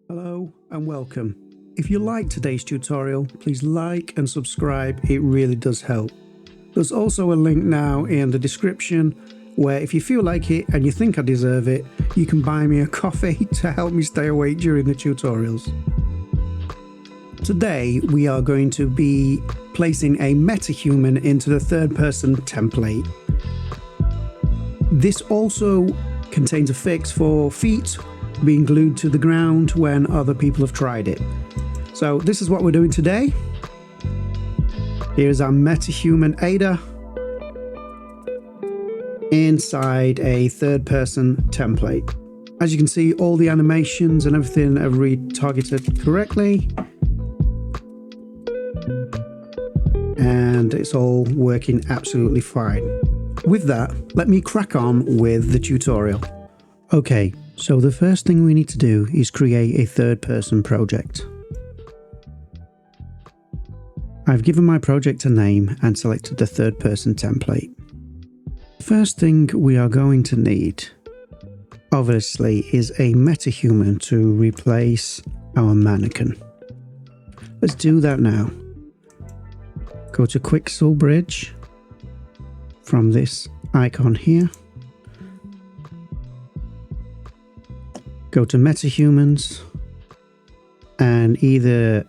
Hello and welcome. If you like today's tutorial, please like and subscribe, it really does help. There's also a link now in the description where if you feel like it and you think I deserve it, you can buy me a coffee to help me stay awake during the tutorials. Today we are going to be placing a MetaHuman into the third person template. This also contains a fix for feet being glued to the ground when other people have tried it. So this is what we're doing today. Here's our MetaHuman Ada inside a third person template. As you can see, all the animations and everything are retargeted correctly. And it's all working absolutely fine. With that, let me crack on with the tutorial. Okay, so the first thing we need to do is create a third person project. I've given my project a name and selected the third person template. The first thing we are going to need, obviously, is a MetaHuman to replace our mannequin. Let's do that now. Go to Quixel Bridge from this icon here. Go to MetaHumans and either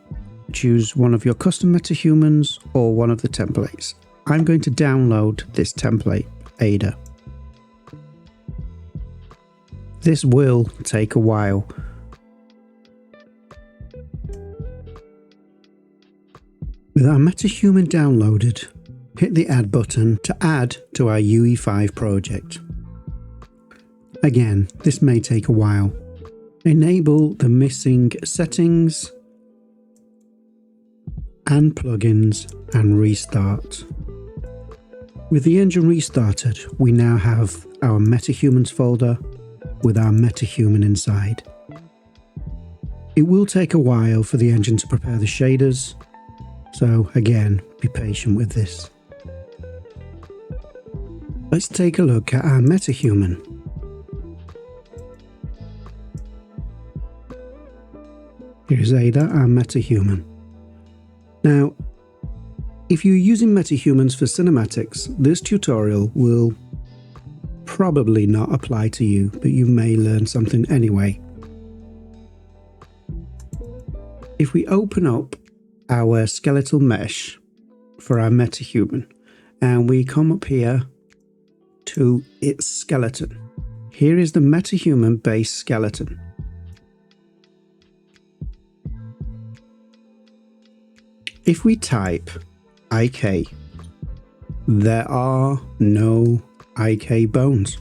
choose one of your custom MetaHumans or one of the templates. I'm going to download this template, Ada. This will take a while. With our MetaHuman downloaded, hit the Add button to add to our UE5 project. Again, this may take a while. Enable the missing settings and plugins and restart. With the engine restarted, we now have our MetaHumans folder with our MetaHuman inside. It will take a while for the engine to prepare the shaders, so again, be patient with this. Let's take a look at our MetaHuman. Here's Ada, our MetaHuman. Now, if you're using MetaHumans for cinematics, this tutorial will probably not apply to you, but you may learn something anyway. If we open up our skeletal mesh for our MetaHuman and we come up here to its skeleton, here is the MetaHuman base skeleton. If we type IK, there are no IK bones.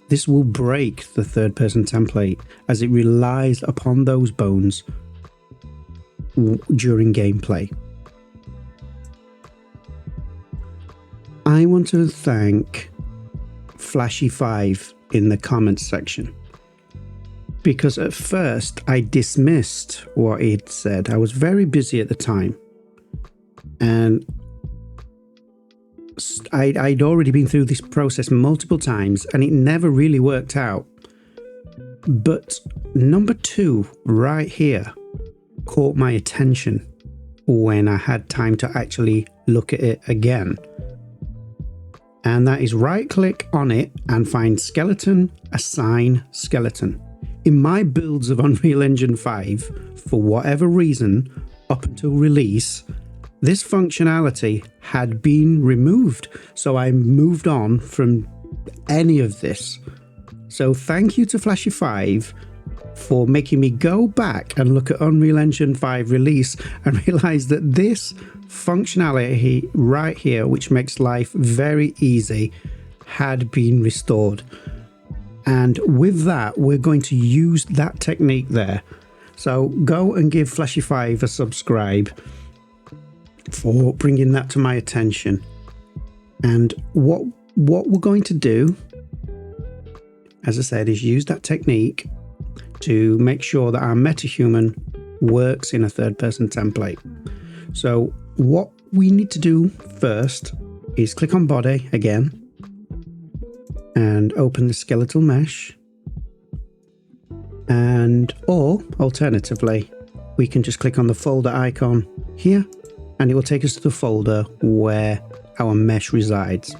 This will break the third person template as it relies upon those bones during gameplay. I want to thank Flashy5 in the comments section, because at first I dismissed what he'd said. I was very busy at the time. And I'd already been through this process multiple times and it never really worked out. But number 2 right here caught my attention when I had time to actually look at it again. And that is right click on it and find skeleton, assign skeleton. In my builds of Unreal Engine 5, for whatever reason, up until release, this functionality had been removed, so I moved on from any of this. So thank you to Flashy5 for making me go back and look at Unreal Engine 5 release and realize that this functionality right here, which makes life very easy, had been restored. And with that, we're going to use that technique there. So go and give Flashy5 a subscribe for bringing that to my attention. And what we're going to do, as I said, is use that technique to make sure that our MetaHuman works in a third person template. So what we need to do first is click on body again and open the skeletal mesh. And or alternatively, we can just click on the folder icon here and it will take us to the folder where our mesh resides.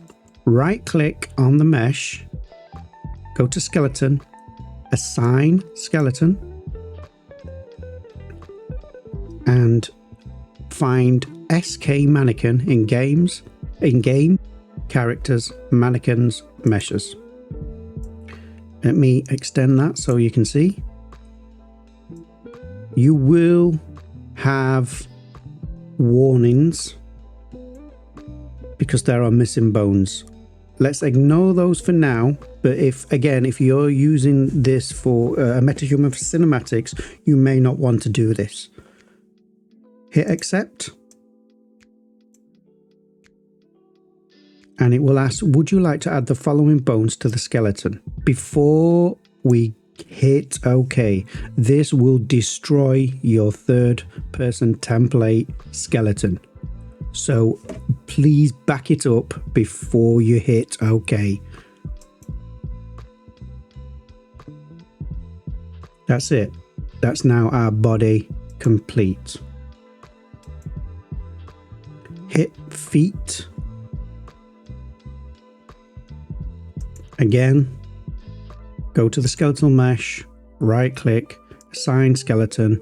Right click on the mesh, go to skeleton, assign skeleton, and find SK mannequin in game, characters, mannequins, meshes. Let me extend that so you can see. You will have warnings because there are missing bones. Let's ignore those for now, but if you're using this for a MetaHuman for cinematics, you may not want to do this. Hit accept. And it will ask, would you like to add the following bones to the skeleton? Before we hit OK, this will destroy your third person template skeleton. So please back it up before you hit OK. That's it. That's now our body complete. Hit feet. Again, go to the skeletal mesh, right click, assign skeleton,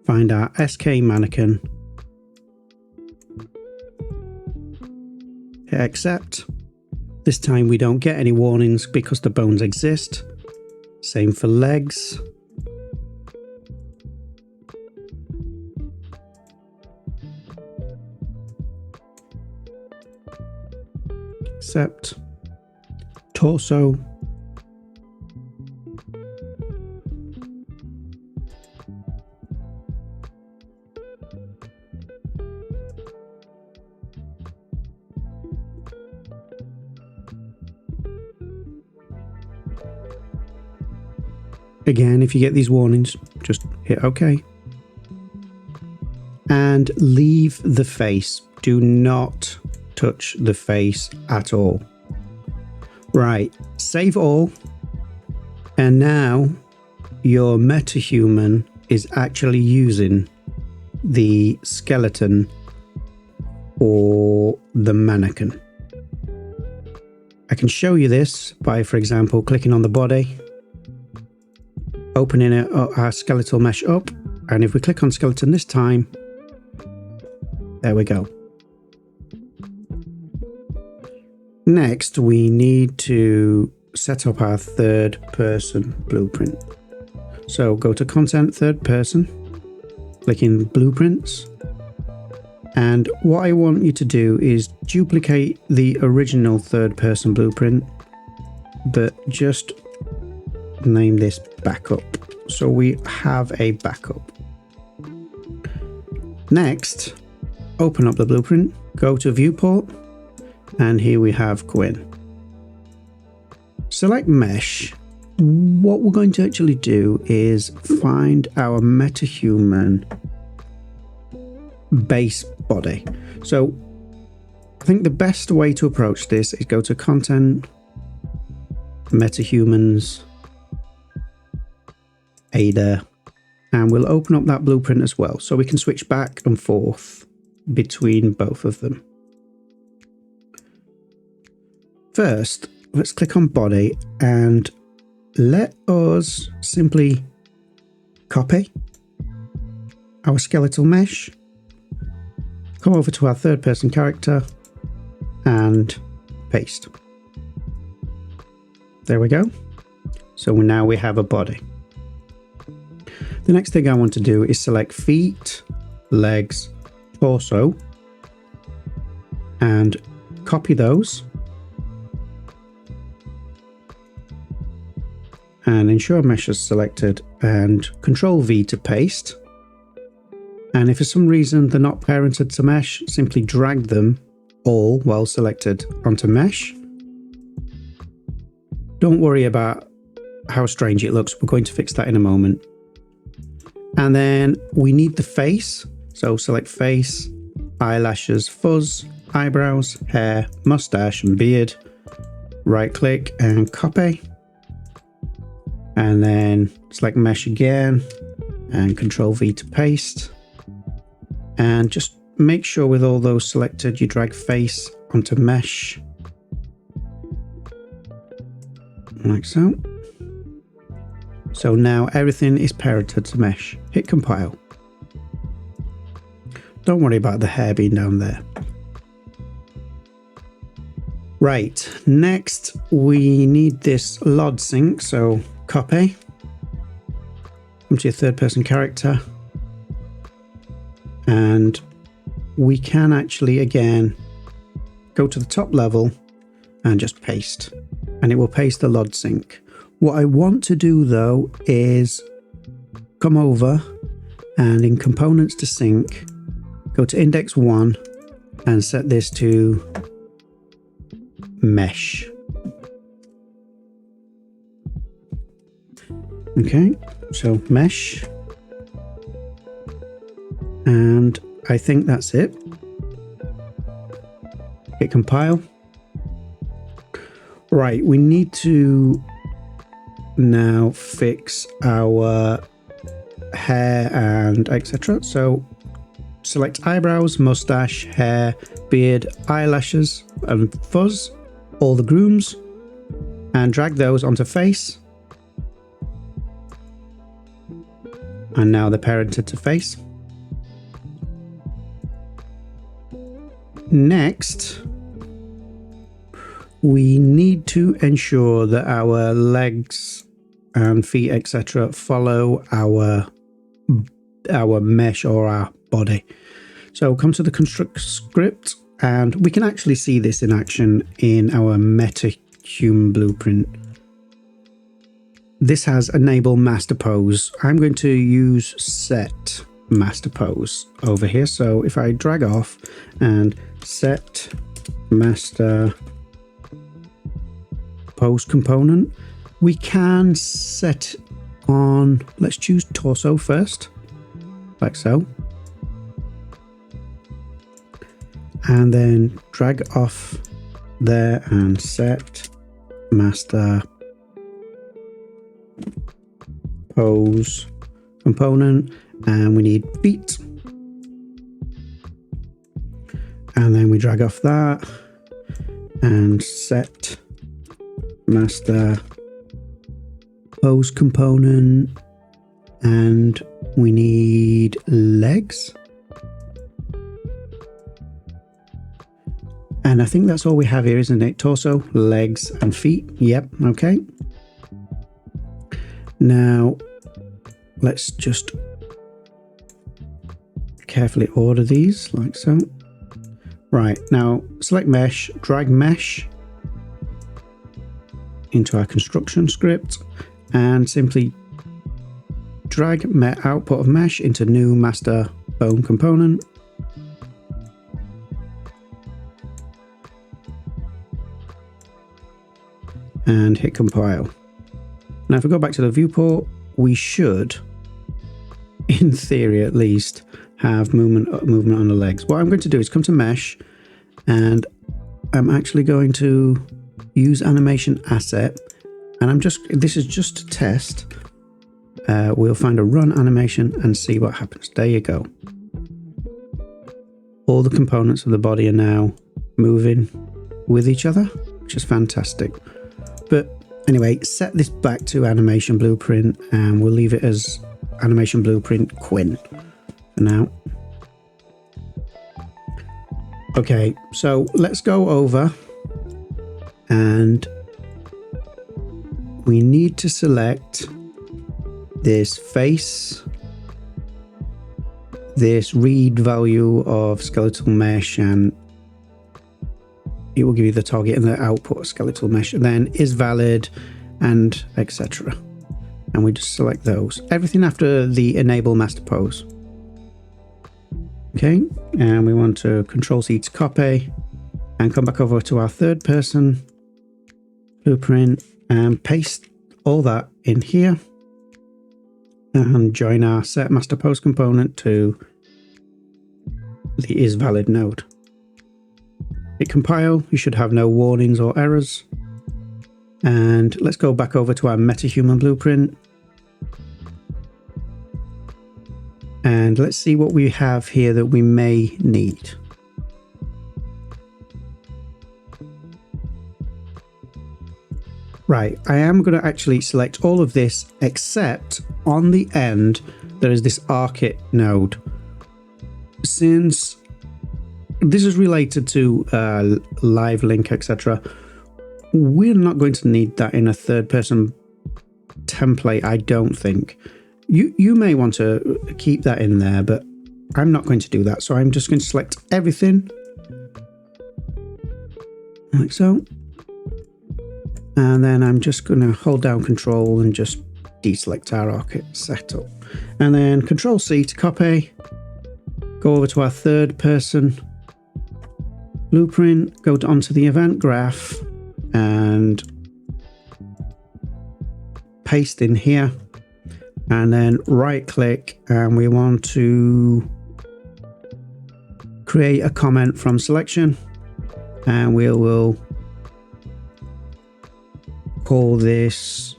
find our SK mannequin, hit accept. This time we don't get any warnings because the bones exist. Same for legs. Accept. Torso. Again, if you get these warnings, just hit OK. And leave the face. Do not touch the face at all. Right, save all. And now your MetaHuman is actually using the skeleton or the mannequin. I can show you this by, for example, clicking on the body, opening our skeletal mesh up, and if we click on skeleton this time, there we go. Next, we need to set up our third person blueprint. So go to content, third person, click in blueprints. And what I want you to do is duplicate the original third person blueprint, but just name this backup. So we have a backup. Next, open up the blueprint, go to viewport, and here we have Quinn. Select mesh. What we're going to actually do is find our MetaHuman base body. So I think the best way to approach this is go to content, MetaHumans, Ada, and we'll open up that blueprint as well so we can switch back and forth between both of them. First, let's click on body and let us simply copy our skeletal mesh, come over to our third person character and paste. There we go. So now we have a body. The next thing I want to do is select feet, legs, torso, and copy those. And ensure mesh is selected and Control V to paste. And if for some reason they're not parented to mesh, simply drag them all while selected onto mesh. Don't worry about how strange it looks. We're going to fix that in a moment. And then we need the face. So select face, eyelashes, fuzz, eyebrows, hair, mustache and beard. Right click and copy. And then select mesh again and Control V to paste. And just make sure with all those selected, you drag face onto mesh. Like so. So now everything is parented to mesh. Hit compile. Don't worry about the hair being down there. Right, next we need this LOD sync, so copy. Come to your third person character. And we can actually again go to the top level and just paste. And it will paste the LOD sync. What I want to do though is come over and in components to sync, go to index 1 and set this to mesh. Okay, so mesh. And I think that's it. Hit compile. Right, we need to now fix our hair and etc. So select eyebrows, mustache, hair, beard, eyelashes and fuzz, all the grooms, and drag those onto face. And now they're parented to face. Next, we need to ensure that our legs and feet etc. follow our mesh or our body. So come to the construct script and we can actually see this in action in our MetaHuman blueprint. This has enable master pose. I'm going to use set master pose over here. So if I drag off and set master pose component, we can set on, let's choose torso first, like so. And then drag off there and set master pose component, and we need feet. And then we drag off that and set master pose component, and we need legs. And I think that's all we have here, isn't it? Torso, legs and feet. Yep, okay. Now let's just carefully order these like so. Right, now select mesh, drag mesh into our construction script and simply drag output of mesh into new master bone component. And hit compile. Now if we go back to the viewport, we should, in theory at least, have movement on the legs. What I'm going to do is come to mesh, and I'm actually going to use animation asset, and this is just to test. We'll find a run animation and see what happens. There you go. All the components of the body are now moving with each other, which is fantastic. But anyway, set this back to animation blueprint and we'll leave it as animation blueprint Quinn for now. Okay, so let's go over and we need to select this face, this read value of skeletal mesh, and it will give you the target and the output of skeletal mesh, and then is valid and etc. And we just select those. Everything after the enable master pose. Okay, and we want to Control C to copy and come back over to our third person blueprint and paste all that in here and join our set master pose component to the isValid node. Hit compile, you should have no warnings or errors. And let's go back over to our MetaHuman blueprint. And let's see what we have here that we may need. Right, I am going to actually select all of this, except on the end there is this ARKit node. Since this is related to live link, etc., we're not going to need that in a third person template, I don't think. You may want to keep that in there, but I'm not going to do that. So I'm just going to select everything like so. And then I'm just going to hold down Control and just deselect our ARKit setup. And then Control C to copy. Go over to our third person blueprint, go onto the event graph and paste in here. And then right click, and we want to create a comment from selection, and we will call this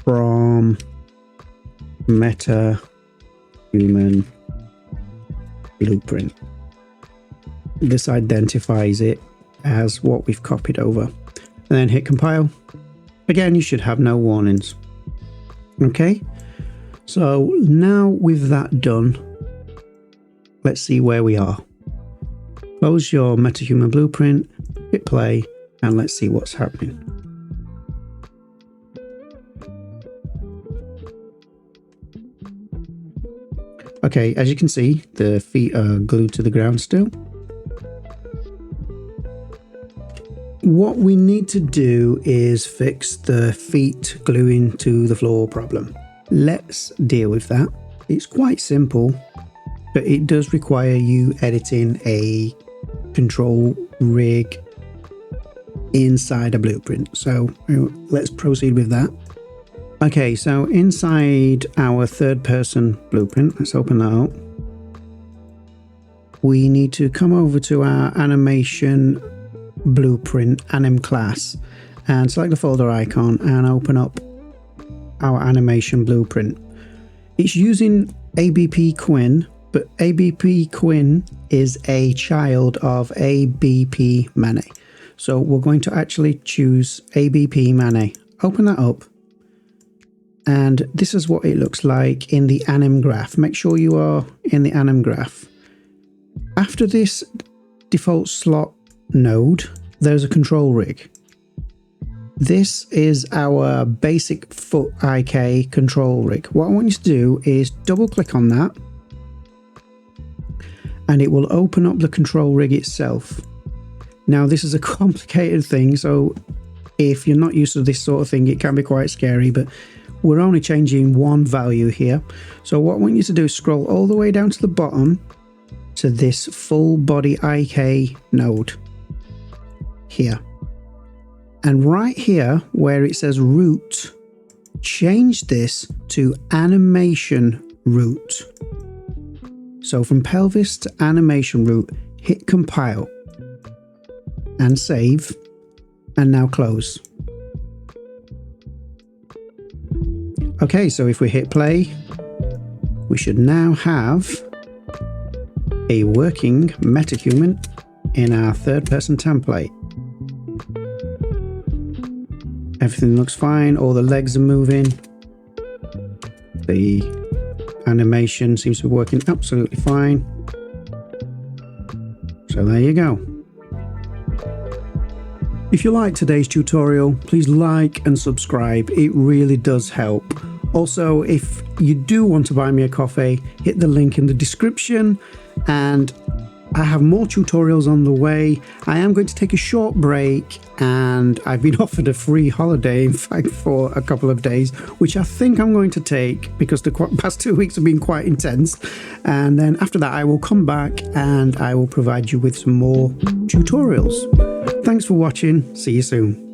from MetaHuman blueprint. This identifies it as what we've copied over. And then hit compile. Again, you should have no warnings. Okay, so now with that done, let's see where we are. Close your MetaHuman blueprint, hit play, and let's see what's happening. Okay, as you can see, the feet are glued to the ground still. What we need to do is fix the feet gluing to the floor problem. Let's deal with that. It's quite simple, but it does require you editing a control rig inside a blueprint. So let's proceed with that. Okay, so inside our third person blueprint, let's open that up. We need to come over to our animation blueprint anim class and select the folder icon and open up our animation blueprint. It's using ABP Quinn, but ABP Quinn is a child of ABP Mane. So we're going to actually choose ABP Mane. Open that up. And this is what it looks like in the anim graph. Make sure you are in the anim graph. After this default slot node, there's a control rig. This is our basic foot IK control rig. What I want you to do is double click on that and it will open up the control rig itself. Now this is a complicated thing, so if you're not used to this sort of thing, it can be quite scary, but we're only changing one value here. So what I want you to do is scroll all the way down to the bottom to this full body IK node here. And right here where it says root, change this to animation root. So from pelvis to animation root, hit compile and save, and now close. Okay, so if we hit play, we should now have a working MetaHuman in our third person template. Everything looks fine, all the legs are moving. The animation seems to be working absolutely fine. So there you go. If you liked today's tutorial, please like and subscribe. It really does help. Also, if you do want to buy me a coffee, hit the link in the description, and I have more tutorials on the way. I am going to take a short break, and I've been offered a free holiday, in fact, for a couple of days, which I think I'm going to take because the past 2 weeks have been quite intense. And then after that, I will come back and I will provide you with some more tutorials. Thanks for watching. See you soon.